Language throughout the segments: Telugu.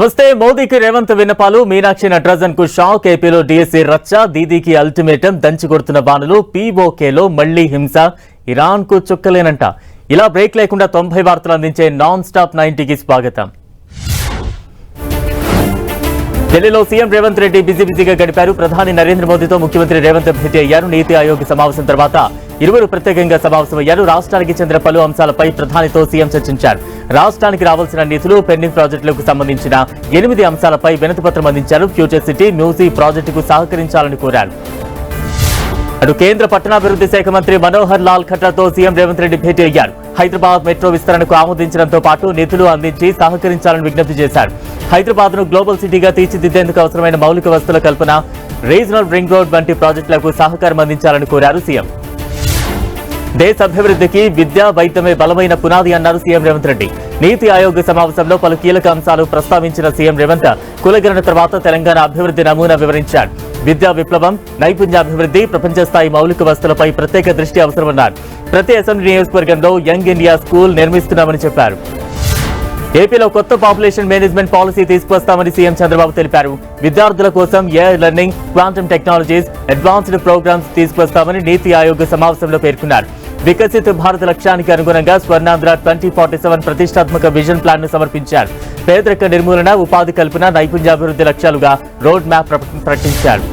నమస్తే. మోదీకి రేవంత్ విన్నపాలు, మీనాక్షి నటరాజన్ కు షాక్. ఏపీలో డీఎస్సీ రచ్చ, దీదీకి అల్టిమేటం, దంచి కొడుతున్న బాణులు. పీఓకేలో మళ్లీ హింస, ఇరాన్ కు చుక్కలేనంట. ఇలా బ్రేక్ లేకుండా 90 వార్తలు అందించే నాన్ స్టాప్ 90కి స్వాగతం. ఢిల్లీలో సీఎం రేవంత్ రెడ్డి బిజీగా గడిపారు. ప్రధాని నరేంద్ర మోదీతో ముఖ్యమంత్రి రేవంత్ భేటీ అయ్యారు. నీతి ఆయోగ్ సమావేశం తర్వాత ఇరువురు ప్రత్యేకంగా సమావేశమయ్యారు. రాష్ట్రానికి చెందిన పలు అంశాలపై ప్రధానితో సీఎం చర్చించారు. రాష్ట్రానికి రావాల్సిన నిధులు, పెండింగ్ ప్రాజెక్టులకు సంబంధించిన 8 అంశాలపై వినతిపత్రం అందించారు. ఫ్యూచర్ సిటీ, మ్యూజీ ప్రాజెక్టుకు సహకరించాలని కోరారు. అటు కేంద్ర పట్టణాభివృద్ధి శాఖ మంత్రి మనోహర్ లాల్ ఖట్టార్తో సీఎం రేవంత్ రెడ్డి భేటీ అయ్యారు. హైదరాబాద్ మెట్రో విస్తరణకు ఆమోదించడంతో పాటు నిధులు అందించి సహకరించాలని విజ్ఞప్తి చేశారు. హైదరాబాద్ ను గ్లోబల్ సిటీగా తీర్చిదిద్దేందుకు అవసరమైన మౌలిక వసతుల కల్పన, రీజనల్ రింగ్ రోడ్ వంటి ప్రాజెక్టులకు సహకారం అందించాలని కోరారు సీఎం. దేశ అభివృద్ధికి విద్య, వైద్యమే బలమైన పునాది అన్నారు సీఎం రేవంత్ రెడ్డి. నీతి ఆయోగ్ సమావేశంలో పలు కీలక అంశాలు ప్రస్తావించిన సీఎం రేవంత్ కులగణన తర్వాత తెలంగాణ అభివృద్ధి నమూనా వివరించారు. విద్యా విప్లవం, నైపుణ్యాభివృద్ధి, ప్రపంచ స్థాయి మౌలిక వసతులపై ప్రత్యేక దృష్టి అవసరమన్నారు. ప్రతి అసెంబ్లీ నియోజకవర్గంలో యంగ్ ఇండియా స్కూల్ నిర్మిస్తున్నామని చెప్పారు. ఏపీలో కొత్త పాపులేషన్ మేనేజ్మెంట్ పాలసీ తీసుకువస్తామని సీఎం చంద్రబాబు తెలిపారు. విద్యార్థుల కోసం AI learning, quantum technologies, advanced programs తీసుకువస్తామని నీతి ఆయోగ్ సమావేశంలో పేర్కొన్నారు. వికసిత్ భారత్ లక్ష్యానికి అనుగుణంగా స్వర్ణాంధ్ర 2047 ప్రతిష్టాత్మక విజన్ ప్లాన్ ను సమర్పించారు. పేదరిక నిర్మూలన, ఉపాధి కల్పన, నైపుణ్యాభివృద్ధి లక్ష్యాలుగా రోడ్ మ్యాప్ ప్రకటించారు.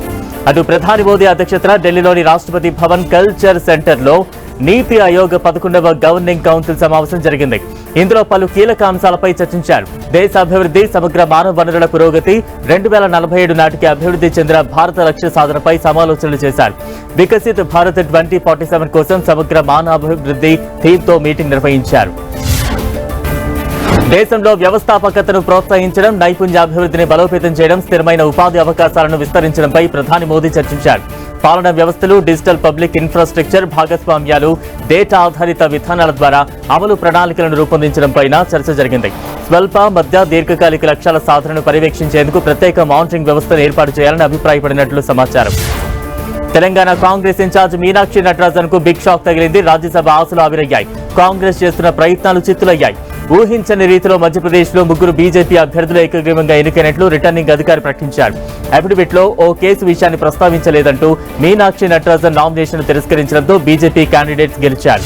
అటు ప్రధాని మోదీ అధ్యక్షతన ఢిల్లీలోని రాష్ట్రపతి భవన్ కల్చర్ సెంటర్ లో నీతి ఆయోగ్ 11వ గవర్నింగ్ కౌన్సిల్ సమావేశం జరిగింది. ఇందులో పలు కీలక అంశాలపై చర్చించారు. దేశ అభివృద్ధి, సమగ్ర మానవ వనరుల పురోగతి, 2047 నాటికి అభివృద్ధి చెందిన భారత లక్ష్య సాధనపై సమాలోచనలు చేశారు. వికసిత్ భారత్ 2047 కోసం సమగ్ర మానవాభివృద్ధి థీమ్తో మీటింగ్ నిర్వహించారు. దేశంలో వ్యవస్థాపకతను ప్రోత్సహించడం, నైపుణ్యాభివృద్ధిని బలోపేతం చేయడం, స్థిరమైన ఉపాధి అవకాశాలను విస్తరించడంపై ప్రధాని మోదీ చర్చించారు. పాలనా వ్యవస్థలు, డిజిటల్ పబ్లిక్ ఇన్ఫ్రాస్ట్రక్చర్, భాగస్వామ్యాలు, డేటా ఆధారిత విధానాల ద్వారా అమలు ప్రణాళికలను రూపొందించడంపై చర్చ జరిగింది. స్వల్ప, మధ్య, దీర్ఘకాలిక లక్ష్యాల సాధనను పర్యవేక్షించేందుకు ప్రత్యేక మానిటరింగ్ వ్యవస్థను ఏర్పాటు చేయాలని అభిప్రాయపడినట్లు సమాచారం. తెలంగాణ కాంగ్రెస్ ఇన్ఛార్జ్ మీనాక్షి నటరాజన్ కు బిగ్ షాక్ తగిలింది. రాజ్యసభ ఆశలు ఆవిరయ్యాయి. కాంగ్రెస్ చేస్తున్న ప్రయత్నాలు చిత్తులయ్యాయి. ఊహించని రీతిలో మధ్యప్రదేశ్ లో 3 బీజేపీ అభ్యర్థులు ఏకగ్రీవంగా ఎన్నికైనట్లు రిటర్నింగ్ అధికారి ప్రకటించారు. అఫిడవిట్ లో ఓ కేసు విషయాన్ని ప్రస్తావించలేదంటూ మీనాక్షి నటరాజన్ నామినేషన్ తిరస్కరించడంతో బీజేపీ క్యాండిడేట్స్ గెలిచారు.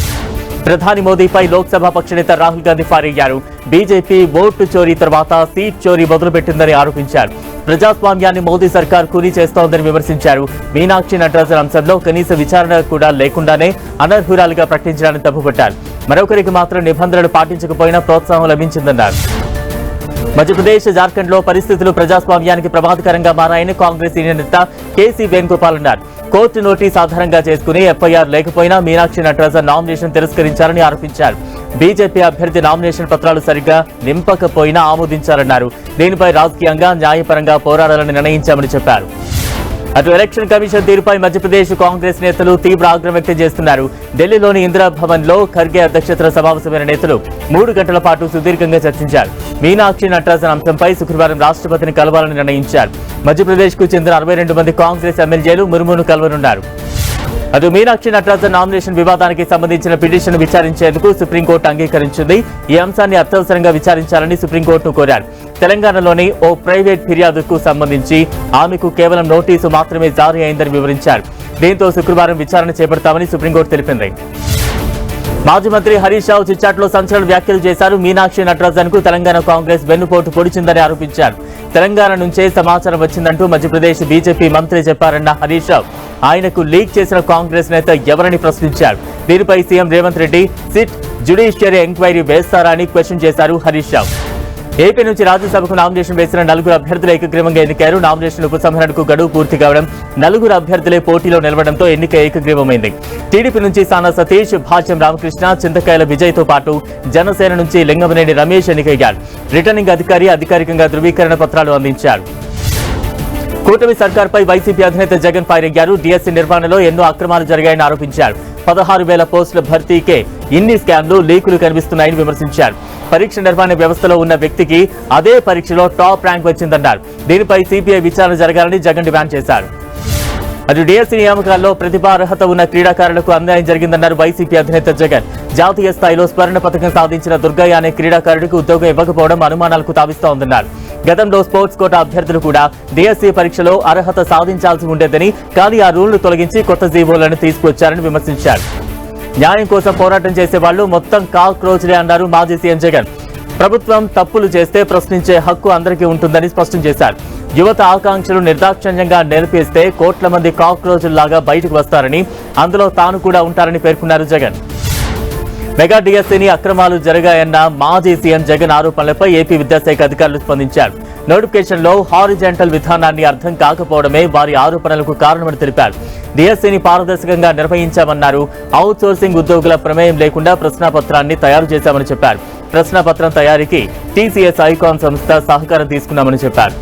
ప్రధాని మోదీపై లోక్సభ పక్షనేత రాహుల్ గాంధీ ఫైర్ అయ్యారు. బీజేపీ ఓటు చోరీ తర్వాత సీట్ చోరీ మొదలుపెట్టిందని ఆరోపించారు. ప్రజాస్వామ్యాన్ని మోదీ సర్కార్ కూలీ చేస్తోందని విమర్శించారు. మీనాక్షి నటరాజన్ అంశంలో కనీస విచారణ కూడా లేకుండానే అనర్హురాలుగా ప్రకటించడాన్ని తప్పుపట్టారు. మరొకరికి మాత్రం నిబంధనలు పాటించకపోయినా ప్రోత్సాహం లభించిందన్నారు. మధ్యప్రదేశ్, జార్ఖండ్ లో పరిస్థితులు ప్రజాస్వామ్యానికి ప్రమాదకరంగా మారాయని కాంగ్రెస్ సీనియర్ నేత కేసీ వేణుగోపాల్ అన్నారు. కోర్టు నోటీస్ ఆధారంగా చేసుకుని ఎఫ్ఐఆర్ లేకపోయినా మీనాక్షి నటరాజన్ నామినేషన్ తిరస్కరించారని ఆరోపించారు. బీజేపీ అభ్యర్థి నామినేషన్ పత్రాలు సరిగ్గా నింపకపోయినా ఆమోదించారన్నారు. దీనిపై రాజకీయంగా, న్యాయపరంగా పోరాడాలని నిర్ణయించామని చెప్పారు. అటు ఎలక్షన్ కమిషన్ తీరుపై మధ్యప్రదేశ్ కాంగ్రెస్ నేతలు తీవ్ర ఆగ్రహం వ్యక్తం చేస్తున్నారు. ఢిల్లీలోని ఇందిరా భవన్ లో ఖర్గే అధ్యక్షతన సమావేశమైన నేతలు 3 గంటల పాటు సుదీర్ఘంగా చర్చించారు. మీనాక్షి నటరాజన్ అంశంపై శుక్రవారం రాష్ట్రపతిని కలవాలని నిర్ణయించారు. మధ్యప్రదేశ్ కు చెందిన 62 మంది కాంగ్రెస్ ఎమ్మెల్యేలు ముర్మును కలవనున్నారు. అటు మీనాక్షి నటరాజన్ నామినేషన్ వివాదానికి సంబంధించిన పిటిషన్ విచారించేందుకు సుప్రీంకోర్టు అంగీకరించింది. ఈ అంశాన్ని అత్యవసరంగా విచారించాలని సుప్రీంకోర్టును కోరారు. తెలంగాణలోని ఓ ప్రైవేట్ ఫిర్యాదుకు సంబంధించి ఆమెకు కేవలం నోటీసు మాత్రమే జారీ అయిందని వివరించారు. దీంతో శుక్రవారం విచారణ చేపడతామని సుప్రీంకోర్టు తెలిపింది. మాజీ మంత్రి హరీష్ రావు చిట్చాట్లో సంచలన వ్యాఖ్యలు చేశారు. మీనాక్షి నటరాజన్ కు తెలంగాణ కాంగ్రెస్ వెన్నుపోటు పొడిచిందని ఆరోపించారు. తెలంగాణ నుంచే సమాచారం వచ్చిందంటూ మధ్యప్రదేశ్ బీజేపీ మంత్రి చెప్పారన్న హరీష్ రావు ఆయనకు లీక్ చేసిన కాంగ్రెస్ నేత ఎవరని ప్రశ్నించారు. దీనిపై CM Revanth Reddy SIT judiciary enquiry వేస్తారా అని క్వశ్చన్ చేశారు హరీష్ రావు. ఏపీ నుంచి రాజ్యసభకు నామినేషన్ వేసిన 4 అభ్యర్థులు ఏకగ్రీవంగా ఎన్నికారు. నామినేషన్ ఉపసంహరణకు గడువు పూర్తి కావడం, 4 అభ్యర్థులే పోటీలో నిలవడంతో ఎన్నిక ఏకగ్రీవమైంది. టీడీపీ నుంచి సానా సతీష్, భాష్యం రామకృష్ణ, చింతకాయల విజయ్తో పాటు జనసేన నుంచి లింగమనేని రమేష్ ఎన్నికయ్యారు. రిటర్నింగ్ అధికారి అధికారికంగా ధృవీకరణ పత్రాలు అందించారు. కూటమి సర్కార్పై వైసీపీ అధినేత జగన్ ఫైర్ అయ్యారు. డీఎస్సీ నిర్వహణలో ఎన్నో అక్రమాలు జరిగాయని ఆరోపించారు. 16,000 పోస్టుల భర్తీకే ఇన్ని స్కామ్లు, లీకులు కనిపిస్తున్నాయని విమర్శించారు. పరీక్ష నిర్వహణ వ్యవస్థలో ఉన్న వ్యక్తికి అదే పరీక్షలో టాప్ ర్యాంక్ వచ్చిందన్నారు. దీనిపై సిబిఐ విచారణ జరగాలని జగన్ డిమాండ్ చేశారు. అటు డీఎస్సీ నియామకాల్లో ప్రతిభా అర్హత ఉన్న క్రీడాకారులకు అన్యాయం జరిగిందన్నారు వైసీపీ అధినేత జగన్. జాతీయ స్థాయిలో స్వర్ణ పతకం సాధించిన దుర్గయ్య అనే క్రీడాకారుడికి ఉద్యోగం ఇవ్వకపోవడం అనుమానాలకు తావిస్తోందన్నారు. గతంలో స్పోర్ట్స్ కోటా అభ్యర్థులు కూడా డిఎస్సి పరీక్షలో అర్హత సాధించాల్సి ఉండేదని, కానీ ఆ రూల్ను తొలగించి కొత్త జీవోలను తీసుకొచ్చారని విమర్శించారు. న్యాయం కోసం పోరాటం చేసే వాళ్లు మొత్తం కాక్రోచ్లే అన్నారు మాజీ సీఎం జగన్. ప్రభుత్వం తప్పులు చేస్తే ప్రశ్నించే హక్కు అందరికీ ఉంటుందని స్పష్టం చేశారు. యువత ఆకాంక్షలు నిర్దాక్షిణ్యంగా నిలిపేస్తే కోట్ల మంది కాక్రోచ్లాగా బయటకు వస్తారని, అందులో తాను కూడా ఉంటారని పేర్కొన్నారు జగన్. మెగా డిఎస్సీని అక్రమాలు జరిగాయన్న మాజీ సీఎం జగన్ ఆరోపణలపై ఏపీ విద్యాశాఖ అధికారులు స్పందించారు. నోటిఫికేషన్లో హారిజాంటల్ విధానాన్ని అర్థం కాకపోవడమే వారి ఆరోపణలకు కారణమని తెలిపారు. డిఎస్సీని పారదర్శకంగా నిర్వహించామన్నారు. అవుట్ సోర్సింగ్ ఉద్యోగుల ప్రమేయం లేకుండా ప్రశ్నాపత్రాన్ని తయారు చేశామని చెప్పారు. ప్రశ్నాపత్రం తయారీకి టీసీఎస్ ఐకాన్ సంస్థ సహకారం తీసుకున్నామని చెప్పారు.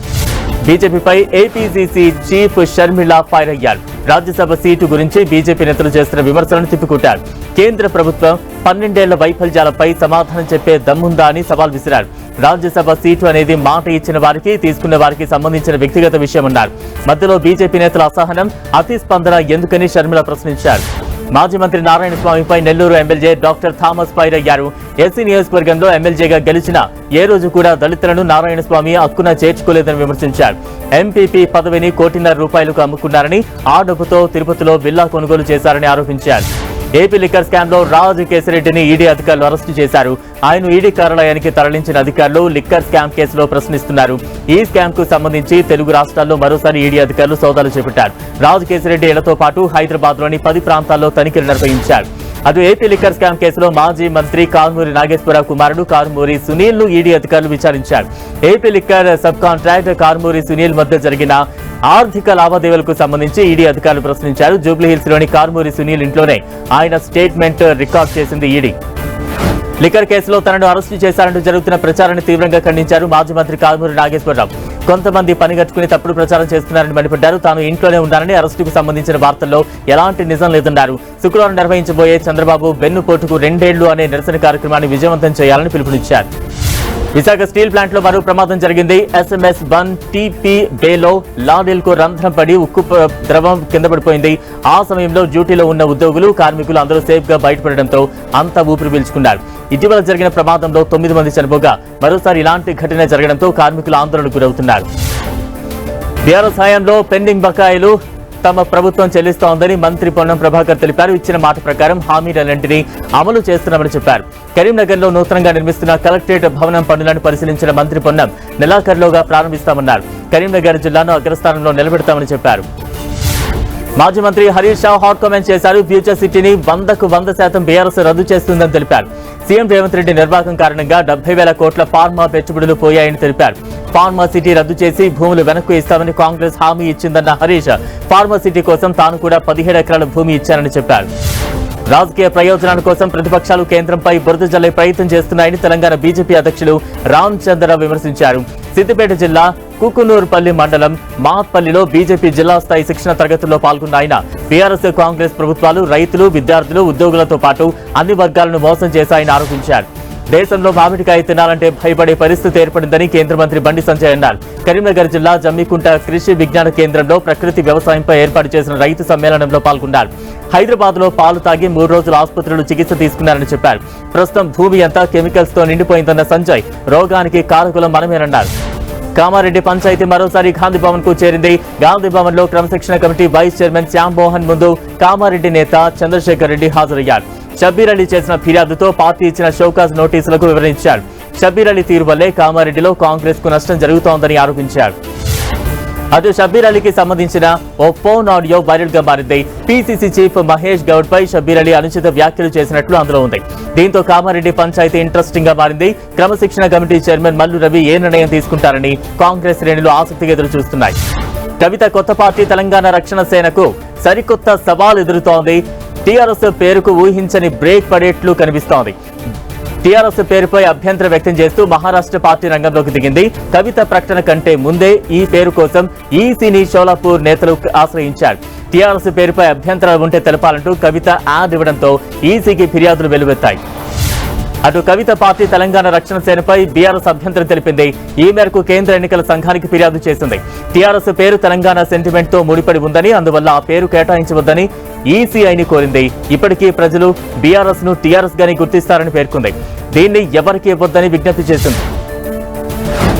బీజేపీపై ఏపీసీసీ చీఫ్ షర్మిల ఫైర్ అయ్యారు. రాజ్యసభ సీటు గురించి బీజేపీ నేతలు చేస్తున్న విమర్శలను తిప్పికొట్టారు. కేంద్ర ప్రభుత్వం 12 ఏళ్ల వైఫల్యాలపై సమాధానం చెప్పే దమ్ముందా అని సవాల్ విసిరారు. రాజ్యసభ సీటు అనేది మాట ఇచ్చిన వారికి, తీసుకున్న వారికి సంబంధించిన వ్యక్తిగత విషయమన్నారు. మధ్యలో బీజేపీ నేతల అసహనం, అతి స్పందన ఎందుకని షర్మిల ప్రశ్నించారు. మాజీ మంత్రి నారాయణ స్వామిపై Nellore MLA doctor Thomas fire అయ్యారు. ఎస్సీ నియోజకవర్గంలో ఎమ్మెల్యేగా గెలిచిన ఏ రోజు కూడా దళితులను నారాయణ స్వామి హక్కున చేర్చుకోలేదని విమర్శించారు. ఎంపీపీ పదవిని ₹1.5 అమ్ముకున్నారని, ఆ డబ్బుతో తిరుపతిలో విల్లా కొనుగోలు చేశారని ఆరోపించారు. ఏపీ లిక్కర్ స్కామ్ లో రాజ్ కేసిరెడ్డిని ఈడీ అధికారులు అరెస్టు చేశారు. ఆయన ఈడీ కార్యాలయానికి తరలించిన అధికారులు లిక్కర్ స్కామ్ కేసులో ప్రశ్నిస్తున్నారు. ఈ స్కామ్ కు సంబంధించి తెలుగు రాష్ట్రాల్లో మరోసారి ఈడీ అధికారులు సోదాలు చేపట్టారు. రాజ్ కేసిరెడ్డి ఇళ్లతో పాటు హైదరాబాద్ లోని 10 ప్రాంతాల్లో తనిఖీలు నిర్వహించారు. అటు ఏపీ లిక్కర్ స్కామ్ కేసులో మాజీ మంత్రి కారుమూరి నాగేశ్వరరావు కుమారుడు కారుమూరి సునీల్ ను ఈడీ అధికారులు విచారించారు. AP liquor sub contractor Karumuri Sunil మధ్య జరిగిన ఆర్థిక లావాదేవీలకు సంబంధించి ఈడీ అధికారులు ప్రశ్నించారు. జూబ్లీహిల్స్ లోని కారుమూరి సునీల్ ఇంట్లోనే ఆయన స్టేట్మెంట్ రికార్డ్ చేసింది ఈడీ. లిక్కర్ కేసులో తనను అరెస్టు చేశారంటూ జరుగుతున్న ప్రచారాన్ని తీవ్రంగా ఖండించారు మాజీ మంత్రి కారుమూరి నాగేశ్వరరావు. కొంతమంది పనిగట్టుకుని తప్పుడు ప్రచారం చేస్తున్నారని మండిపడ్డారు. తాను ఇంట్లోనే ఉన్నానని, అరెస్టుకు సంబంధించిన వార్తల్లో ఎలాంటి నిజం లేదన్నారు. శుక్రవారం నిర్వహించబోయే చంద్రబాబు వెన్నుపోటుకు 2 ఏళ్లు అనే నిరసన కార్యక్రమాన్ని విజయవంతం చేయాలని పిలుపునిచ్చారు. విశాఖ స్టీల్ ప్లాంట్ లో మరో ప్రమాదం జరిగింది. SMS-1 TP బేలో లారీలకు రంధ్రం పడి ఉక్కు ద్రవం కింద పడిపోయింది. ఆ సమయంలో డ్యూటీలో ఉన్న ఉద్యోగులు, కార్మికులు అందరూ సేఫ్ గా బయటపడడంతో అంతా ఊపిరి పీల్చుకున్నారు. ఇటీవల జరిగిన ప్రమాదంలో 9 మంది చనిపోగా మరోసారి ఇలాంటి ఘటన జరగడంతో కార్మికులు ఆందోళనకు గురవుతున్నారు. బీఆర్ఎస్ హయాంలో పెండింగ్ బకాయిలు తమ ప్రభుత్వం చెల్లిస్తోందని మంత్రి పొన్నం ప్రభాకర్ తెలిపారు. ఇచ్చిన మాట ప్రకారం హామీలన్నింటినీ అమలు చేస్తున్నామని చెప్పారు. కరీంనగర్ లో నూతనంగా నిర్మిస్తున్న కలెక్టరేట్ భవనం పనులను పరిశీలించిన మంత్రి పొన్నం నెలాఖరులోగా ప్రారంభిస్తామన్నారు. కరీంనగర్ జిల్లాను అగ్రస్థానంలో నిలబెడతామని చెప్పారు. మాజీ మంత్రి హరీష్ రావు హాట్ కామెంట్ చేశారు. ఫ్యూచర్ సిటీని 100కు 100% బీఆర్ఎస్ రద్దు చేస్తుందని తెలిపారు. సీఎం రేవంత్ రెడ్డి నిర్వాహకం కారణంగా 70,000 కోట్ల ఫార్మా పెట్టుబడులు పోయాయని తెలిపారు. ఫార్మా సిటీ రద్దు చేసి భూములు వెనక్కు ఇస్తామని కాంగ్రెస్ హామీ ఇచ్చిందన్న హరీష్, ఫార్మా సిటీ కోసం తాను కూడా 17 ఎకరాల భూమి ఇచ్చానని చెప్పారు. రాజకీయ ప్రయోజనాల కోసం ప్రతిపక్షాలు కేంద్రంపై బురద జల్లే ప్రయత్నం చేస్తున్నాయని తెలంగాణ బీజేపీ అధ్యక్షులు రామచంద్రరావు విమర్శించారు. సిద్దిపేట జిల్లా కుకునూరుపల్లి మండలం మాత్పల్లిలో బీజేపీ జిల్లా స్థాయి శిక్షణ తరగతుల్లో పాల్గొన్న ఆయన బీఆర్ఎస్, కాంగ్రెస్ ప్రభుత్వాలు రైతులు, విద్యార్థులు, ఉద్యోగులతో పాటు అన్ని వర్గాలను మోసం చేశాయని ఆరోపించారు. దేశంలో మామిడికాయ తినాలంటే భయపడే పరిస్థితి ఏర్పడిందని కేంద్ర మంత్రి బండి సంజయ్ అన్నారు. కరీంనగర్ జిల్లా జమ్మికుంట కృషి విజ్ఞాన కేంద్రంలో ప్రకృతి వ్యవసాయంపై ఏర్పాటు చేసిన రైతు సమ్మేళనంలో పాల్గొన్నారు. హైదరాబాద్ లో పాలు తాగి 3 రోజులు ఆసుపత్రిలో చికిత్స తీసుకున్నారని చెప్పారు. ప్రస్తుతం భూమి అంతా కెమికల్స్ తో నిండిపోయిందన్న సంజయ్, రోగానికి కారకులం మనమేనన్నారు. కామారెడ్డి పంచాయతీ మరోసారి గాంధీ భవన్ కు చేరింది. గాంధీ భవన్ లో క్రమశిక్షణ committee vice chairman Shyam Mohan ముందు కామారెడ్డి నేత చంద్రశేఖర్ రెడ్డి హాజరయ్యారు. షబ్బీర్ అలీ చేసిన ఫిర్యాదుతో పార్టీ ఇచ్చిన షోకాజ్ నోటీసులకు వివరించారు. షబ్బీర్ అలీ తీరు వల్లే కామారెడ్డిలో కాంగ్రెస్ కు నష్టం జరుగుతోందని ఆరోపించారు. అటు షబ్బీర్ అలీకి సంబంధించిన ఓ ఫోన్ ఆడియో వైరల్ గా మారింది. పీసీసీ చీఫ్ మహేష్ గౌడ్ పై షబ్బీర్ అలీ అనుచిత వ్యాఖ్యలు చేసినట్లు అందులో ఉంది. దీంతో కామారెడ్డి పంచాయతీ ఇంట్రెస్టింగ్ గా మారింది. క్రమశిక్షణ కమిటీ చైర్మన్ మల్లు రవి ఏ నిర్ణయం తీసుకుంటారని కాంగ్రెస్ శ్రేణులు ఆసక్తిగా ఎదురు చూస్తున్నాయి. కవిత కొత్త పార్టీ తెలంగాణ రక్షణ సేనకు సరికొత్త సవాల్ ఎదురుతోంది. టీఆర్ఎస్ పేరుకు ఊహించని బ్రేక్ పడేట్లు కనిపిస్తోంది. టీఆర్ఎస్ పేరుపై అభ్యంతరం వ్యక్తం చేస్తూ మహారాష్ట్ర పార్టీ రంగంలోకి దిగింది. కవిత ప్రకటన కంటే ముందే ఈ పేరు కోసం ఈసీని షోలాపూర్ నేతలు ఆశ్రయించారు. టీఆర్ఎస్ పేరుపై అభ్యంతరాలు ఉంటే తెలపాలంటూ కవిత యాడ్ ఇవ్వడంతో ఈసీకి ఫిర్యాదులు వెలువెత్తాయి. అటు కవిత పార్టీ తెలంగాణ రక్షణ సేనపై బీఆర్ఎస్ అభ్యంతరం తెలిపింది. ఈ మేరకు కేంద్ర ఎన్నికల సంఘానికి ఫిర్యాదు చేసింది. టీఆర్ఎస్ పేరు తెలంగాణ సెంటిమెంట్ తో ముడిపడి ఉందని, అందువల్ల ఆ పేరు కేటాయించవద్దని ఈసీఐని కోరింది. ఇప్పటికీ ప్రజలు బీఆర్ఎస్ ను టీఆర్ఎస్ గాని గుర్తిస్తారని పేర్కొంది. దీన్ని ఎవరికి ఇవ్వొద్దని విజ్ఞప్తి చేసింది.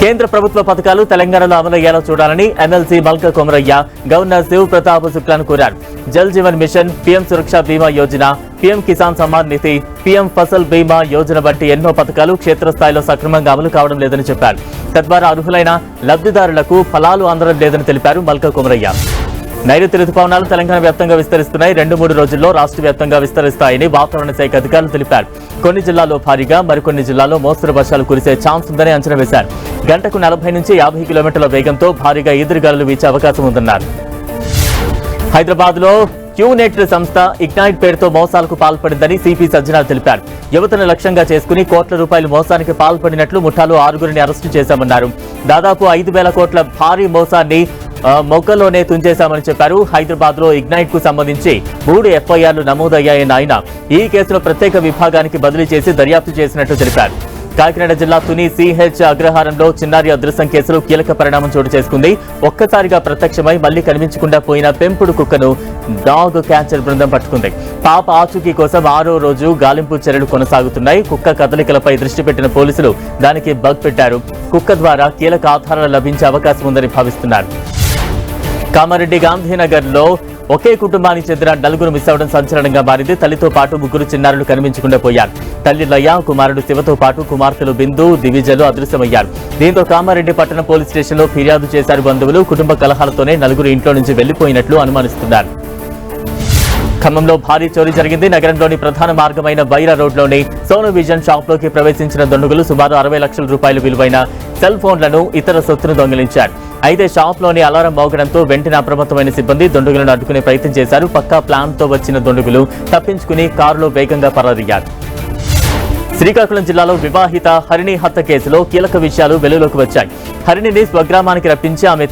కేంద్ర ప్రభుత్వ పథకాలు తెలంగాణలో అమలయ్యేలా చూడాలని ఎమ్మెల్సీ మల్క కొమరయ్య గవర్నర్ శివ్ ప్రతాప్ శుక్లాను కోరారు. జల్ జీవన్ మిషన్, పీఎం సురక్ష బీమా యోజన, పీఎం కిసాన్ సమ్మాన్ నిధి, పీఎం ఫసల్ బీమా యోజన వంటి ఎన్నో పథకాలు క్షేత్రస్థాయిలో సక్రమంగా అమలు కావడం లేదని చెప్పారు. తద్వారా అర్హులైన లబ్ధిదారులకు ఫలాలు అందడం లేదని తెలిపారు మల్క కొమరయ్య. నైరుతి రుతుపవనాలు తెలంగాణ వ్యాప్తంగా విస్తరిస్తున్నాయి. 2-3 రోజుల్లో రాష్ట్ర వ్యాప్తంగా విస్తరిస్తాయని వాతావరణ శాఖ అధికారులు తెలిపారు. కొన్ని జిల్లాల్లో భారీగా, మరికొన్ని జిల్లాల్లో మోస్తరు వర్షాలు కురిసే ఛాన్స్ ఉందని అంచనా వేశారు. గంటకు 40 నుంచి 50 కిలోమీటర్ల వేగంతో భారీగా ఈదురుగాలులు వీచే అవకాశం ఉందన్నారు. హైదరాబాద్ లో క్యూనెట్ సంస్థ ఇగ్నైట్ పేరుతో మోసాలకు పాల్పడిందని సిపి సజ్జనార్ తెలిపారు. యువతను లక్ష్యంగా చేసుకుని కోట్ల రూపాయల మోసానికి పాల్పడినట్లు ముఠాలో 6గురిని అరెస్టు చేశామన్నారు. దాదాపు 5,000 కోట్ల భారీ మోసాన్ని మొగ్గలోనే తుంచేశామని చెప్పారు. హైదరాబాద్ లో ఇగ్నైట్ కు సంబంధించి 3 ఎఫ్ఐఆర్లు నమోదయ్యాయని ఆయన ఈ కేసులో ప్రత్యేక విభాగానికి బదిలీ చేసి దర్యాప్తు చేసినట్టు తెలిపారు. కాకినాడ జిల్లా తుని సిహెచ్ అగ్రహారంలో చిన్నారి అదృశ్యం కేసులో కీలక పరిణామం చోటు చేసుకుంది. ఒక్కసారిగా ప్రత్యక్షమై మళ్లీ కనిపించకుండా పోయిన పెంపుడు కుక్కను డాగ్ క్యాచర్ బృందం పట్టుకుంది. పాప ఆచూకీ కోసం 6వ రోజు గాలింపు చర్యలు కొనసాగుతున్నాయి. కుక్క కదలికలపై దృష్టి పెట్టిన పోలీసులు దానికి బగ్ పెట్టారు. కుక్క ద్వారా కీలక ఆధారాలు లభించే అవకాశం ఉందని భావిస్తున్నారు. కామారెడ్డి గాంధీనగర్ లో ఒకే కుటుంబానికి చెందిన 4 మిస్ అవడం సంచలనంగా మారింది. తల్లితో పాటు 3 చిన్నారులు కనిపించకుండా పోయారు. తల్లి లయ, కుమారుడు శివతో పాటు కుమార్తెలు బిందు, దివిజలు అదృశ్యమయ్యారు. దీంతో కామారెడ్డి పట్టణ పోలీస్ స్టేషన్ లో ఫిర్యాదు చేశారు బంధువులు. కుటుంబ కలహాలతోనే 4 ఇంట్లో నుంచి వెళ్లిపోయినట్లు అనుమానిస్తున్నారు. ఖమ్మంలో భారీ చోరీ జరిగింది. నగరంలోని ప్రధాన మార్గమైన బైరా రోడ్లోని సోను విజన్ షాప్ లోకి ప్రవేశించిన దుండగులు సుమారు 60 లక్షల రూపాయల విలువైన సెల్ ఫోన్లను, ఇతర సొత్తును దొంగిలించారు. అయితే షాప్ లోని అలారం మోగడంతో వెంటనే అప్రమత్తమైన సిబ్బంది దుండగులను అడ్డుకునే ప్రయత్నం చేశారు. పక్కా ప్లాన్ తో వచ్చిన దుండగులు తప్పించుకుని కారులో వేగంగా పరారయ్యారు. శ్రీకాకుళం జిల్లాలో వివాహిత హరిణి హత్య కేసులో కీలక విషయాలు వెలుగులోకి వచ్చాయి. హరిణిని స్వగ్రామానికి రప్పించి ఆమె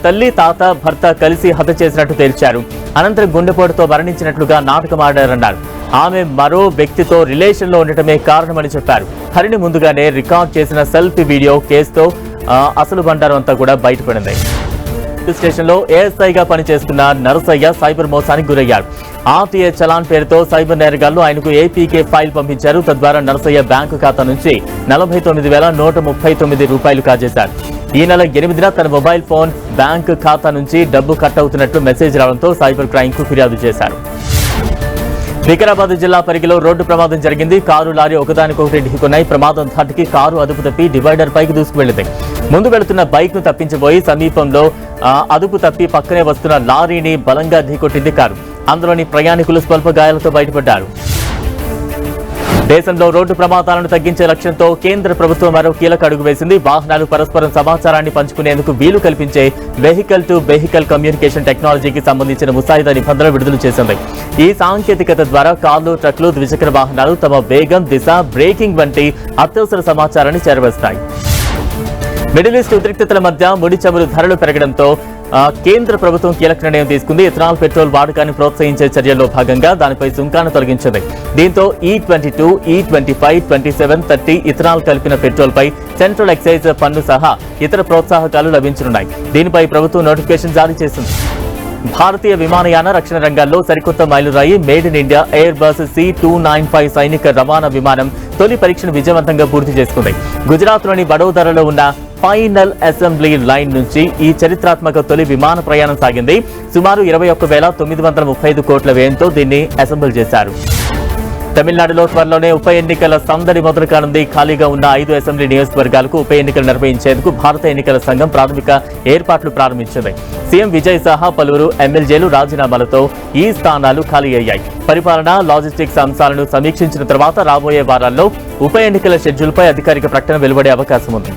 తల్లి, తాత, భర్త కలిసి హత్య చేసినట్టు తేల్చారు. అనంతరం గుండెపోటుతో మరణించినట్లుగా నాటకమాడారన్నారు. ఆమె మరో వ్యక్తితో రిలేషన్ లో ఉండటమే కారణమని చెప్పారు. హరిణి ముందుగానే రికార్డ్ చేసిన సెల్ఫీ వీడియో కేసుతో అసలు బండారం అంతా కూడా బయటపడింది. స్టేషన్ లో ఏఎస్ఐగా పనిచేస్తున్న నరసయ్య సైబర్ మోసానికి గురయ్యారు. ఆర్టీఏ చలాన్ పేరుతో సైబర్ నేరగాళ్లు ఆయనకు ఏపీకే ఫైల్ పంపించారు. తద్వారా నరసయ్య బ్యాంకు ఖాతా నుంచి 49,139 రూపాయలు కాజేశారు. ఈ నెల 8న తన మొబైల్ ఫోన్ బ్యాంకు ఖాతా నుంచి డబ్బు కట్ అవుతున్నట్లు మెసేజ్ రావడంతో సైబర్ క్రైమ్ కు ఫిర్యాదు చేశారు. వికారాబాద్ జిల్లా పరిగిలో రోడ్డు ప్రమాదం జరిగింది. కారు, లారీ ఒకదానికొకటి ఢీకొన్నాయి. ప్రమాదం ధాటికి కారు అదుపు తప్పి డివైడర్ పైకి దూసుకువెళ్లింది. ముందు వెళుతున్న బైక్ ను తప్పించబోయి సమీపంలో అదుపు తప్పి పక్కనే వస్తున్న లారీని బలంగా ఢీకొట్టింది కారు. అందులోని ప్రయాణికులు స్వల్ప గాయాలతో బయటపడ్డారు. దేశంలో రోడ్డు ప్రమాదాలను తగ్గించే లక్ష్యంతో కేంద్ర ప్రభుత్వం మరో కీలక అడుగు వేసింది. వాహనాలు పరస్పరం సమాచారాన్ని పంచుకునేందుకు వీలు కల్పించే వెహికల్ టు వెహికల్ కమ్యూనికేషన్ టెక్నాలజీకి సంబంధించిన ముసాయిదా నిబంధనలు విడుదల చేసింది. ఈ సాంకేతికత ద్వారా కార్లు, ట్రక్లు, ద్విచక్ర వాహనాలు తమ వేగం, దిశ, బ్రేకింగ్ వంటి అత్యవసర సమాచారాన్ని చేరవేస్తాయి. మిడిల్ ఈస్ట్ ఉద్రిక్తతల మధ్య ముడి చమురు ధరలు పెరగడంతో కేంద్ర ప్రభుత్వం కీలక నిర్ణయం తీసుకుంది. ఇథనాల్ పెట్రోల్ వాడకాన్ని ప్రోత్సహించే చర్యల్లో భాగంగా దానిపై సుంకాన్ని తొలగించింది. దీంతో E22, E25, 27, 30 ఇథనాల్ కలిపిన పెట్రోల్ పై సెంట్రల్ ఎక్సైజ్ పన్ను సహా ఇతర ప్రోత్సాహకాలు లభించనున్నాయి. దీనిపై ప్రభుత్వం నోటిఫికేషన్ జారీ చేసింది. భారతీయ విమానయాన రక్షణ రంగాల్లో సరికొత్త మైలురాయి made in India Airbus C295 సైనిక రవాణా విమానం తొలి పరీక్షను విజయవంతంగా పూర్తి చేసుకుంది. గుజరాత్లోని వడోదరలో ఉన్న ఫైనల్ అసెంబ్లీ లైన్ నుంచి ఈ చరిత్రాత్మక తొలి విమాన ప్రయాణం సాగింది. సుమారు 21,935 కోట్ల వ్యయంతో దీన్ని అసెంబుల్ చేశారు. తమిళనాడులో త్వరలోనే ఉప ఎన్నికల సందడి మొదలు కానుంది. ఖాళీగా ఉన్న 5 అసెంబ్లీ నియోజకవర్గాలకు ఉప ఎన్నికలు నిర్వహించేందుకు భారత ఎన్నికల సంఘం ప్రాథమిక ఏర్పాట్లు ప్రారంభించింది. సీఎం విజయ్ సహా పలువురు ఎమ్మెల్యేలు రాజీనామాలతో ఈ స్థానాలు ఖాళీ అయ్యాయి. పరిపాలన, లాజిస్టిక్స్ అంశాలను సమీక్షించిన తర్వాత రాబోయే వారాల్లో ఉప ఎన్నికల షెడ్యూల్పై అధికారిక ప్రకటన వెలువడే అవకాశం ఉంది.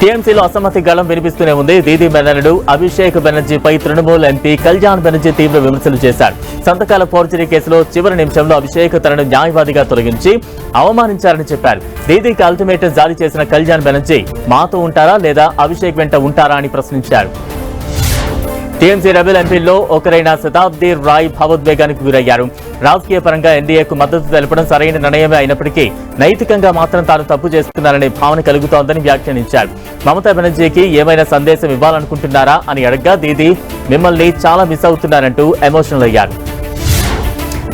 టీఎంసీలో అసమ్మతి గళం వినిపిస్తూనే ఉంది. దీదీ మెననుడు అభిషేక్ బెనర్జీపై తృణమూల్ ఎంపీ కళ్యాణ్ బెనర్జీ తీవ్ర విమర్శలు చేశారు. సంతకాల ఫోర్జరీ కేసులో చివరి నిమిషంలో అభిషేక్ తనను న్యాయవాదిగా తొలగించి అవమానించారని చెప్పారు. దీదీకి అల్టిమేటం జారీ చేసిన కళ్యాణ్ బెనర్జీ మాతో ఉంటారా లేదా అభిషేక్ వెంట ఉంటారా అని ప్రశ్నించారు. టీఎంసీ రెబెల్ ఎంపీల్లో ఒకరైన శతాబ్ది రాయ్ భావోద్వేగానికి గురయ్యారు. రాజకీయ పరంగా ఎన్డీఏకు మద్దతు తెలపడం సరైన నిర్ణయమే అయినప్పటికీ నైతికంగా మాత్రం తాను తప్పు చేస్తున్నారనే భావన కలుగుతోందని వ్యాఖ్యానించారు. మమతా బెనర్జీకి ఏమైనా సందేశం ఇవ్వాలనుకుంటున్నారా అని అడగ్గా దీదీ మిమ్మల్ని చాలా మిస్ అవుతున్నారంటూ ఎమోషనల్ అయ్యారు.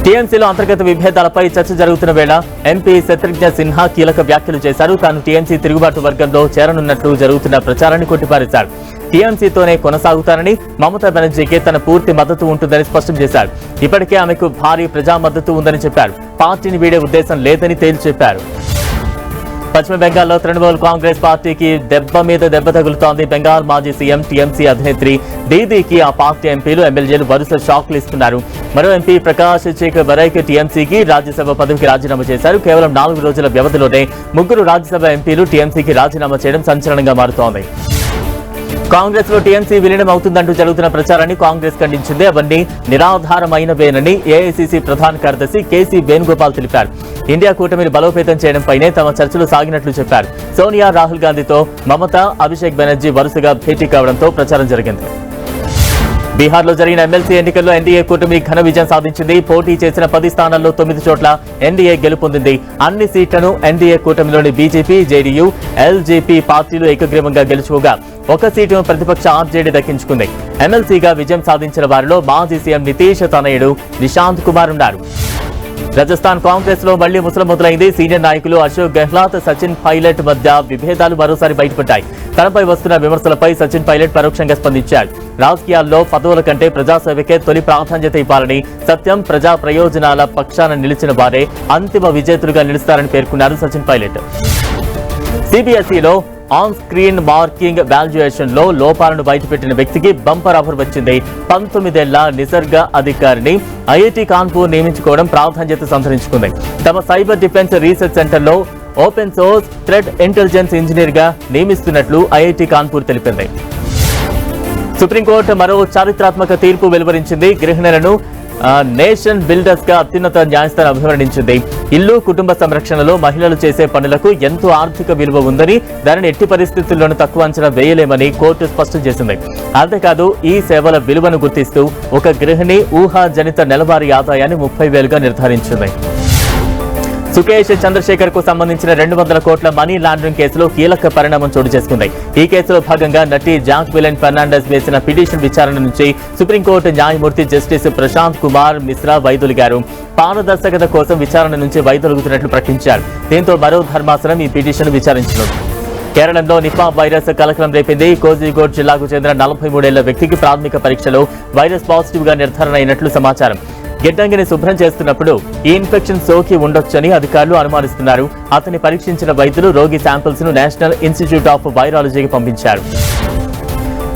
టీఎంసీలో అంతర్గత విభేదాలపై చర్చ జరుగుతున్న వేళ ఎంపీ శత్రుఘ్న సిన్హా కీలక వ్యాఖ్యలు చేశారు. తాను టీఎంసీ తిరుగుబాటు వర్గంలో చేరనున్నట్లు జరుగుతున్న ప్రచారాన్ని కొట్టిపారేశారు. టీఎంసీతోనే కొనసాగుతానని, మమతా బెనర్జీకి తన పూర్తి మద్దతు ఉంటుందని స్పష్టం చేశారు. ఇప్పటికే ఆమెకు భారీ ప్రజా మద్దతు ఉందని చెప్పారు. పార్టీని వీడే ఉద్దేశం లేదని తేల్చి చెప్పారు. పశ్చిమ బెంగాల్లో తృణమూల్ కాంగ్రెస్ పార్టీకి దెబ్బ మీద దెబ్బ తగులుతోంది. బెంగాల్ మాజీ సీఎం, టీఎంసీ అధినేత్రి దీదీకి ఆ పార్టీ ఎంపీలు, ఎమ్మెల్యేలు వరుస షాక్లు ఇస్తున్నారు. మరో ఎంపీ ప్రకాష్ బరైక్ టీఎంసీకి రాజ్యసభ పదవికి రాజీనామా చేశారు. కేవలం 4 రోజుల వ్యవధిలోనే 3 రాజ్యసభ ఎంపీలు టీఎంసీకి రాజీనామా చేయడం సంచలనంగా మారుతోంది. కాంగ్రెస్ లో టీఎంసీ విలీనం అవుతుందంటూ జరుగుతున్న ప్రచారాన్ని కాంగ్రెస్ ఖండించింది. అవన్నీ నిరాధారమైనవేనని ఏఐసీసీ ప్రధాన కార్యదర్శి కేసీ వేణుగోపాల్ తెలిపారు. ఇండియా కూటమిని బలోపేతం చేయడంపైనే తమ చర్చలు సాగినట్లు చెప్పారు. సోనియా, రాహుల్ గాంధీతో మమతా, అభిషేక్ బెనర్జీ వరుసగా భేటీ కావడంతో ప్రచారం జరిగింది. బీహార్లో జరిగిన ఎమ్మెల్సీ ఎన్నికల్లో ఎన్డీఏ కూటమి ఘన విజయం సాధించింది. పోటీ చేసిన 10 స్థానాల్లో 9 చోట్ల ఎన్డీఏ గెలుపొందింది. అన్ని సీట్లను ఎన్డీఏ కూటమిలోని బీజేపీ, జేడీయూ, ఎల్జేపీ పార్టీలు ఏకగ్రీవంగా గెలుచుకోగా 1 సీటును ప్రతిపక్ష ఆర్జేడీ దక్కించుకుంది. ఎమ్మెల్సీగా విజయం సాధించిన వారిలో మాజీ సీఎం నితీష్ తనయుడు నిశాంత్ కుమార్ ఉన్నారు. రాజస్థాన్ కాంగ్రెస్ లో మళ్లీ ముసలం మొదలైంది. సీనియర్ నాయకులు అశోక్ గెహ్లాట్, సచిన్ పైలట్ మధ్య విభేదాలు మరోసారి బయటపడ్డాయి. తనపై వస్తున్న విమర్శలపై సచిన్ పైలట్ పరోక్షంగా స్పందించారు. రాజకీయాల్లో పదవుల కంటే ప్రజాసేవకే తొలి ప్రాధాన్యత ఇవ్వాలని, సత్యం, ప్రజా ప్రయోజనాల పక్షాన నిలిచిన వారే అంతిమ విజేతలుగా నిలుస్తారని పేర్కొన్నారు సచిన్ పైలట్. సిబిఎస్ఈలో ఆన్ స్క్రీన్ మార్కింగ్ వాల్యుయేషన్ లో లోపాలను బయటపెట్టిన వ్యక్తికి బంపర్ ఆఫర్ వచ్చింది. 19 ఏళ్ల నిసర్గ అధికారిని ఐఐటి కాన్పూర్ నియమించుకోవడం ప్రాధాన్యత సంతరించుకుంది. తమ సైబర్ డిఫెన్స్ రీసెర్చ్ సెంటర్లో open source thread intelligence engineer గా నియమిస్తున్నట్లు ఐఐటి కాన్పూర్ తెలిపింది. సుప్రీంకోర్టు మరో చారిత్రాత్మక తీర్పు వెలువరించింది. గృహిణులను నేషన్ బిల్డర్స్ గా అత్యున్నత న్యాయస్థానం అభివర్ణించింది. ఇల్లు, కుటుంబ సంరక్షణలో మహిళలు చేసే పనులకు ఎంతో ఆర్థిక విలువ ఉందని, దానిని ఎట్టి పరిస్థితుల్లోనూ తక్కువ అంచనా వేయలేమని కోర్టు స్పష్టం చేసింది. అంతేకాదు, ఈ సేవల విలువను గుర్తిస్తూ ఒక గృహిణి ఊహాజనిత నెలవారీ ఆదాయాన్ని 30,000గా నిర్ధారించింది. సుకేష్ చంద్రశేఖర్ కు సంబంధించిన 200 కోట్ల మనీ లాండరింగ్ కేసులో కీలక పరిణామం చోటు చేసుకుంది. ఈ కేసులో భాగంగా నటి జాక్విలిన్ ఫెర్నాండెస్ వేసిన పిటిషన్ విచారణ నుంచి సుప్రీంకోర్టు న్యాయమూర్తి జస్టిస్ ప్రశాంత్ కుమార్ మిశ్రా వైదొలిగారు. పారదర్శకత కోసం విచారణ నుంచి వైదొలుగుతున్నట్లు ప్రకటించారు. దీంతో మరో ధర్మాసనం ఈ పిటిషన్ విచారించనుంది. కేరళలో నిపా వైరస్ కలకలం రేపింది. కోజికోడ్ జిల్లాకు చెందిన 43 ఏళ్ల వ్యక్తికి ప్రాథమిక పరీక్షలో వైరస్ పాజిటివ్ గా నిర్ధారణ అయినట్లు సమాచారం. గిడ్డంగిని శుభ్రం చేస్తున్నప్పుడు ఈ ఇన్ఫెక్షన్ సోకి ఉండొచ్చని అధికారులు అనుమానిస్తున్నారు. అతన్ని పరీక్షించిన వైద్యులు రోగి శాంపిల్స్ ను నేషనల్ ఇన్స్టిట్యూట్ ఆఫ్ వైరాలజీకి పంపించారు.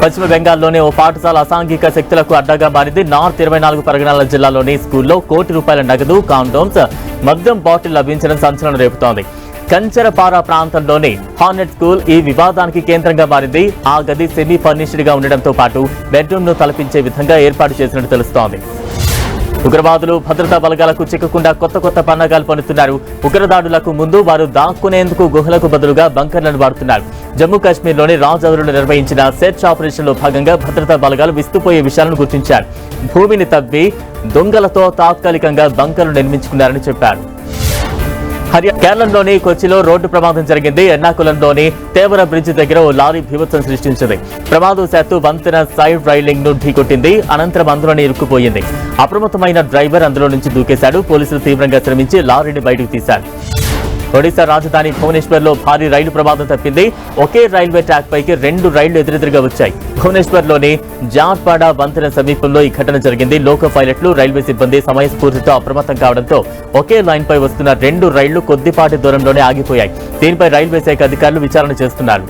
పశ్చిమ బెంగాల్లోని ఓ పాఠశాల అసాంఘిక శక్తులకు అడ్డాగా మారింది. నార్త్ 24 పరగణాల జిల్లాలోని స్కూల్లో ₹1 కోటి నగదు, కాండోమ్స్, మద్యం బాటిల్ లభించడం సంచలనం రేపుతోంది. కంచరపారా ప్రాంతంలోని హార్నెట్ స్కూల్ ఈ వివాదానికి కేంద్రంగా మారింది. ఆ గది సెమీ ఫర్నిష్డ్ గా ఉండడంతో పాటు బెడ్రూమ్ ను తలపించే విధంగా ఏర్పాటు చేసినట్టు తెలుస్తోంది. ఉగ్రవాదులు భద్రతా బలగాలకు చిక్కకుండా కొత్త పన్నాగాలు పన్నుతున్నారు. ఉగ్రదాడులకు ముందు వారు దాక్కునేందుకు గుహలకు బదులుగా బంకర్లను వాడుతున్నారు. జమ్మూ కాశ్మీర్లోని రాజౌరిలో నిర్వహించిన సెర్చ్ ఆపరేషన్ లో భాగంగా భద్రతా బలగాలు విస్తుపోయే విషయాలను గుర్తించారు. భూమిని తవ్వి దొంగలతో తాత్కాలికంగా బంకర్లు నిర్మించుకున్నారని చెప్పారు. కేరళలోని కొచ్చిలో రోడ్డు ప్రమాదం జరిగింది. ఎర్నాకులంలోని తేవర బ్రిడ్జ్ దగ్గర ఓ లారీ బీభత్సం సృష్టించింది. ప్రమాదవశాత్తు వంతెన సైడ్ రైలింగ్ ను ఢీకొట్టింది. అనంతరం అందులోనే ఇరుక్కుపోయింది. అప్రమత్తమైన డ్రైవర్ అందులో నుంచి దూకేశాడు. పోలీసులు తీవ్రంగా శ్రమించి లారీని బయటకు తీశారు. ఒడిశా రాజధాని భువనేశ్వర్ లో భారీ రైలు ప్రమాదం తప్పింది. ఒకే రైల్వే ట్రాక్ పైకి 2 రైళ్లు ఎదురెదురుగా వచ్చాయి. భువనేశ్వర్ లోని జార్పాడా వంతెన సమీపంలో ఈ ఘటన జరిగింది. లోకో పైలట్లు, రైల్వే సిబ్బంది సమయస్ఫూర్తితో అప్రమత్తం కావడంతో ఒకే లైన్ పై వస్తున్న 2 రైళ్లు కొద్దిపాటి దూరంలోనే ఆగిపోయాయి. దీనిపై రైల్వే శాఖ అధికారులు విచారణ చేస్తున్నారు.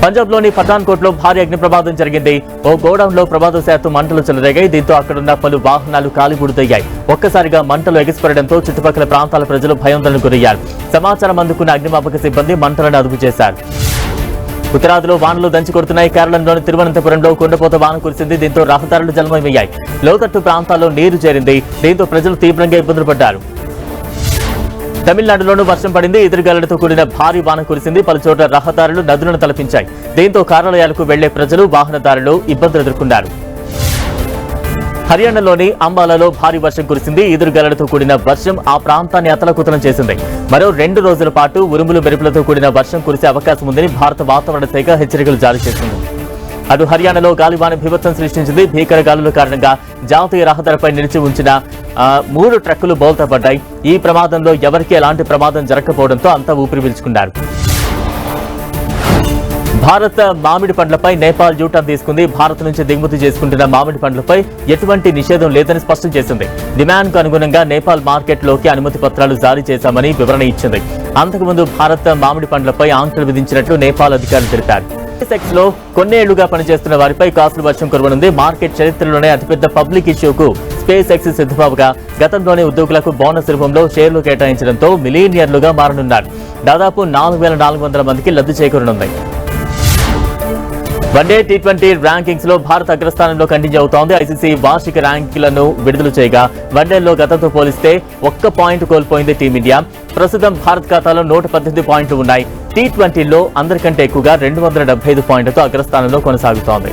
పంజాబ్ లోని పఠాన్కోట్ లో భారీ అగ్ని ప్రమాదం జరిగింది. ఓ గోడౌన్ లో ప్రమాదవశాత్తు మంటలు చెలరేగాయి. దీంతో అక్కడున్న పలు వాహనాలు కాలిబూడిదయ్యాయి. ఒక్కసారిగా మంటలు ఎగిసిపడడంతో చుట్టుపక్కల ప్రాంతాల ప్రజలు భయాందోళనకు గురయ్యారు. సమాచారం అందుకున్న అగ్నిమాపక సిబ్బంది మంటలను అదుపు చేశారు. ఉత్తరాదిలో వానలు దంచి కొడుతున్నాయి. కేరళంలోని తిరువనంతపురంలో కుండపోత వాన కురిసింది. దీంతో రహదారులు జలమయమయ్యాయి. లోతట్టు ప్రాంతాల్లో నీరు చేరింది. దీంతో ప్రజలు తీవ్రంగా ఇబ్బందులు పడ్డారు. తమిళనాడులోనూ వర్షం పడింది. ఎదురుగాలులతో కూడిన భారీ వాన కురిసింది. పలుచోట్ల రహదారులు నదులను తలపించాయి. దీంతో కార్యాలయాలకు వెళ్లే ప్రజలు, వాహనదారులు ఇబ్బందులు ఎదుర్కొన్నారు. హర్యానాలోని అంబాలాలో భారీ వర్షం కురిసింది. ఎదురుగాలులతో కూడిన వర్షం ఆ ప్రాంతాన్ని అతలకుతలం చేసింది. మరో 2 రోజుల పాటు ఉరుములు మెరుపులతో కూడిన వర్షం కురిసే అవకాశం ఉందని భారత వాతావరణ శాఖ హెచ్చరికలు జారీ చేసింది. అటు హర్యానాలో గాలివాన బీభత్సం సృష్టించింది. భీకర గాలుల కారణంగా జాతీయ రహదారిపై నిలిచి ఉంచిన 3 ట్రక్కులు బోల్తా పడ్డాయి. ఈ ప్రమాదంలో ఎవరికీ ఎలాంటి ప్రమాదం జరగకపోవడంతో అంతా ఊపిరి పీల్చుకున్నారు. భారత్ మామిడి పండ్లపై నేపాల్ యూటర్న్ తీసుకుంది. భారత్ నుంచి దిగుమతి చేసుకుంటున్న మామిడి పండ్లపై ఎటువంటి నిషేధం లేదని స్పష్టం చేసింది. డిమాండ్కు అనుగుణంగా నేపాల్ మార్కెట్లోకి అనుమతి పత్రాలు జారీ చేశామని వివరణ ఇచ్చింది. అంతకుముందు భారత్ మామిడి పండ్లపై ఆంక్షలు విధించినట్లు నేపాల్ అధికారులు తెలిపారు. స్పేస్ లో కొన్నేళ్లుగా పనిచేస్తున్న వారిపై కాసుల వర్షం కురవనుంది. మార్కెట్ చరిత్రలోనే అతిపెద్ద పబ్లిక్ ఇష్యూకు స్పేస్ ఎక్స్ సిద్ధమవగా గతంలోనే ఉద్యోగులకు బోనస్ రూపంలో షేర్లు కేటాయించడంతో మిలియనియర్లుగా మారనున్నారు. దాదాపు 4,400 మందికి లబ్ధి చేకూరనుంది. వన్డే టీ20 ర్యాంకింగ్స్ లో భారత్ అగ్రస్థానంలో కంటిన్యూ అవుతోంది. ఐసీసీ వార్షిక ర్యాంకులను విడుదల చేయగా వన్డేల్లో గతంతో పోలిస్తే 1 పాయింట్ కోల్పోయింది టీమిండియా. ప్రస్తుతం భారత్ ఖాతాలో 118 పాయింట్లు ఉన్నాయి. టీ20లో అందరికంటే ఎక్కువగా 275 పాయింట్లతో అగ్రస్థానంలో కొనసాగుతోంది.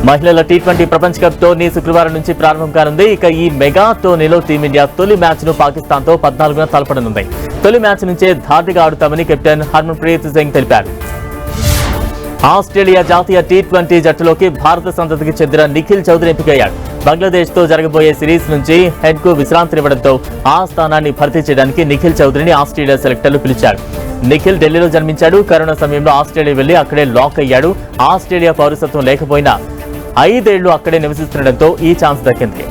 మహిళల టీ20 ప్రపంచ కప్ టోర్నీ శుక్రవారం నుంచి ప్రారంభం కానుంది. ఇక ఈ మెగా టోర్నీలో టీమిండియా తొలి మ్యాచ్ ను పాకిస్తాన్ తో 14న తలపడనుంది. తొలి మ్యాచ్ నుంచే ధాటిగా ఆడుతామని కెప్టెన్ హర్మన్ప్రీత్ సింగ్ తెలిపారు. ఆస్ట్రేలియా జాతీయ టీ20 జట్టులోకి భారత సంతతికి చెందిన నిఖిల్ చౌదరి ఎంపికయ్యాడు. బంగ్లాదేశ్ తో జరగబోయే సిరీస్ నుంచి హెడ్ కు విశ్రాంతినివ్వడంతో ఆ స్థానాన్ని భర్తీ చేయడానికి నిఖిల్ చౌదరిని ఆస్ట్రేలియా సెలెక్టర్లు పిలిచారు. నిఖిల్ ఢిల్లీలో జన్మించాడు. కరోనా సమయంలో ఆస్ట్రేలియా వెళ్లి అక్కడే లాక్ అయ్యాడు. ఆస్ట్రేలియా పౌరసత్వం లేకపోయినా 5 ఏళ్లు అక్కడే నివసిస్తుండటంతో ఈ ఛాన్స్ దక్కింది.